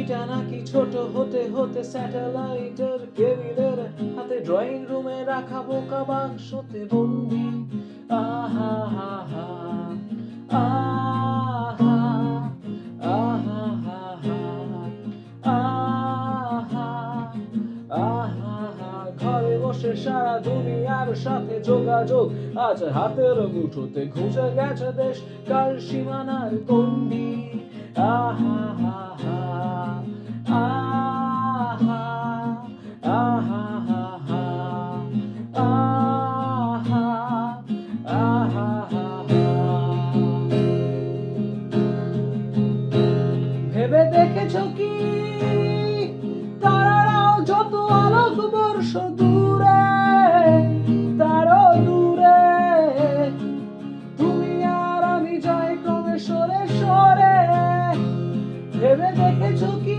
পৃথিবীটা নাকি ছোট হতে হতে স্যাটেলাইটের কেবিলের হাতে ড্রয়িং রুমে রাখা বোকা বাক্সতে বন্দি। আহা হা হা আহা আহা হা হা আহা আহা। ঘরে বসে সারা দুনিয়ার সাথে যোগাযোগ আজ হাতের মুঠোতে, ঘুচে গেছে দেশ কাল সীমানার গণ্ডি। আহা হা হা আহা আহা হা হা আহা আহা হা হা। ভেবে দেখেছো কি তারাও যত আলোক বর্ষ দূরে, তারও দূরে তুমি আর আমি যাই ক্রমে সরে সরে। ভেবে দেখেছো কি